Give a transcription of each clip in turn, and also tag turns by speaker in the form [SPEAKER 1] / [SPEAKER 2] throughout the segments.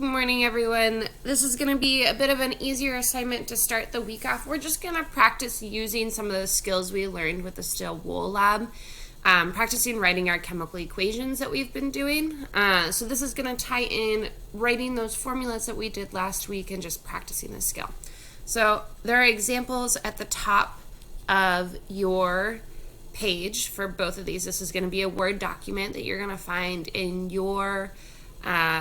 [SPEAKER 1] Good morning, everyone. This is going to be a bit of an easier assignment to start the week off. We're just going to practice using some of the skills we learned with the Still Wool Lab, practicing writing our chemical equations that we've been doing. So this is going to tie in writing those formulas that we did last week and just practicing this skill. So there are examples at the top of your page for both of these. This is going to be a Word document that you're going to find in your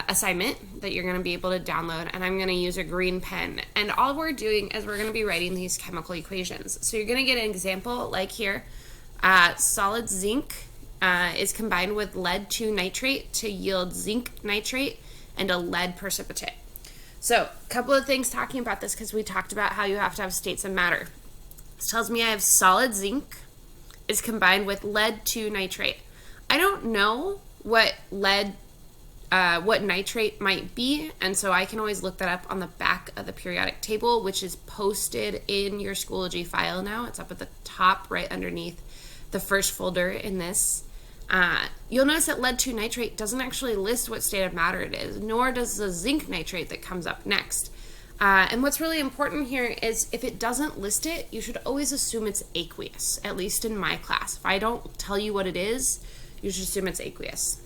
[SPEAKER 1] assignment that you're going to be able to download, and I'm going to use a green pen. And all we're doing is we're going to be writing these chemical equations. So you're going to get an example like here. Solid zinc is combined with lead 2 nitrate to yield zinc nitrate and a lead precipitate. So a couple of things talking about this, because we talked about how you have to have states of matter. This tells me I have solid zinc is combined with lead 2 nitrate. I don't know what nitrate might be, and so I can always look that up on the back of the periodic table, which is posted in your Schoology file now. It's up at the top right underneath the first folder in this. You'll notice that lead 2 nitrate doesn't actually list what state of matter it is, nor does the zinc nitrate that comes up next. And what's really important here is if it doesn't list it, you should always assume it's aqueous, at least in my class. If I don't tell you what it is, you should assume it's aqueous.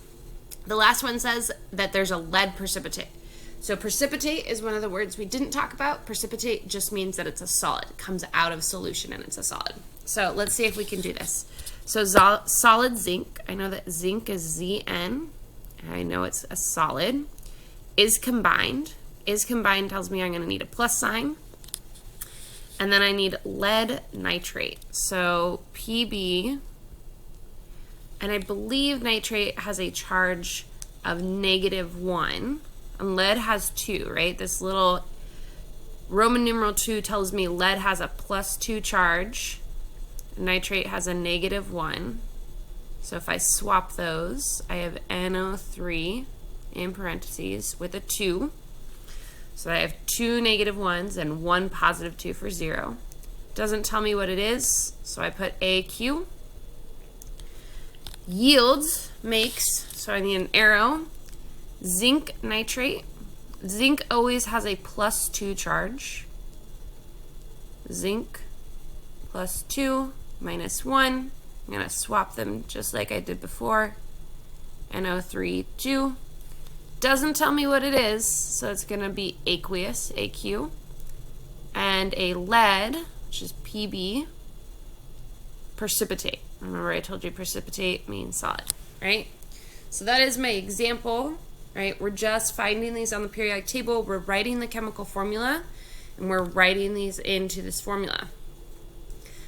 [SPEAKER 1] The last one says that there's a lead precipitate. So precipitate is one of the words we didn't talk about. Precipitate just means that it's a solid. It comes out of solution and it's a solid. So let's see if we can do this. So solid zinc, I know that zinc is Zn. I know it's a solid. Is combined. Is combined tells me I'm going to need a plus sign. And then I need lead nitrate. So Pb. And I believe nitrate has a charge of -1, and lead has 2, right? This little Roman numeral 2 tells me lead has a +2 charge, nitrate has a -1. So if I swap those, I have NO3 in parentheses with a 2. So I have 2 -1s and 1 +2 for 0. Doesn't tell me what it is, so I put AQ. Yields makes, so I need an arrow, zinc nitrate. Zinc always has a +2 charge. Zinc +2 -1. I'm going to swap them just like I did before. NO3, 2. Doesn't tell me what it is, so it's going to be aqueous, AQ. And a lead, which is Pb, precipitate. Remember I told you precipitate means solid, right? So that is my example, right? We're just finding these on the periodic table. We're writing the chemical formula, and we're writing these into this formula.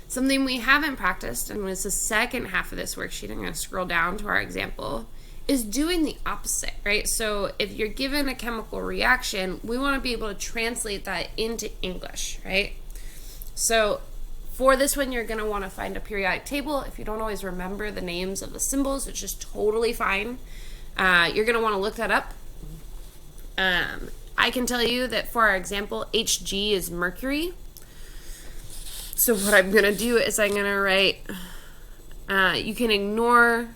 [SPEAKER 1] Something we haven't practiced, and it's the second half of this worksheet, I'm going to scroll down to our example, is doing the opposite, right? So if you're given a chemical reaction, we want to be able to translate that into English, right? So for this one, you're going to want to find a periodic table. If you don't always remember the names of the symbols, it's just totally fine. You're going to want to look that up. I can tell you that for our example, Hg is mercury. So what I'm going to do is I'm going to write, you can ignore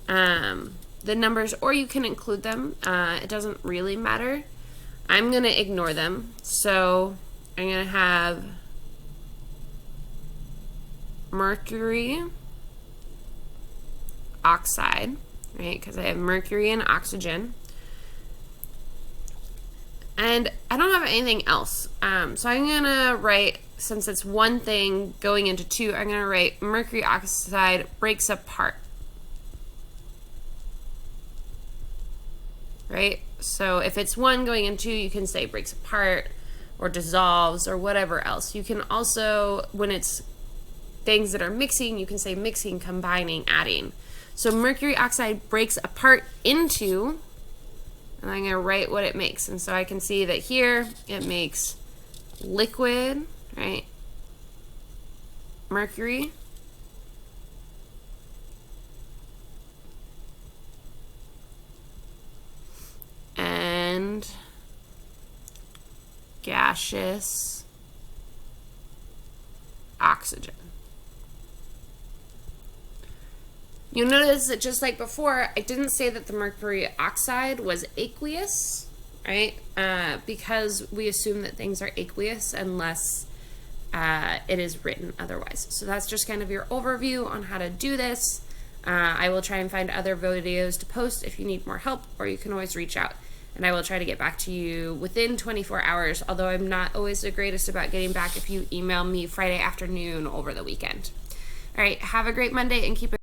[SPEAKER 1] the numbers or you can include them. It doesn't really matter. I'm going to ignore them. So I'm going to have mercury oxide, right? Because I have mercury and oxygen. And I don't have anything else. So I'm going to write, since it's one thing going into 2, I'm going to write mercury oxide breaks apart. Right? So if it's 1 going into 2, you can say breaks apart or dissolves or whatever else. You can also, when it's things that are mixing, you can say mixing, combining, adding. So mercury oxide breaks apart into, and I'm going to write what it makes. And so I can see that here it makes liquid, right? Mercury. And gaseous oxygen. You'll notice that just like before, I didn't say that the mercury oxide was aqueous. right? Because we assume that things are aqueous unless it is written otherwise. So that's just kind of your overview on how to do this. I will try and find other videos to post if you need more help, or you can always reach out. And I will try to get back to you within 24 hours, although I'm not always the greatest about getting back if you email me Friday afternoon over the weekend. All right, have a great Monday and keep it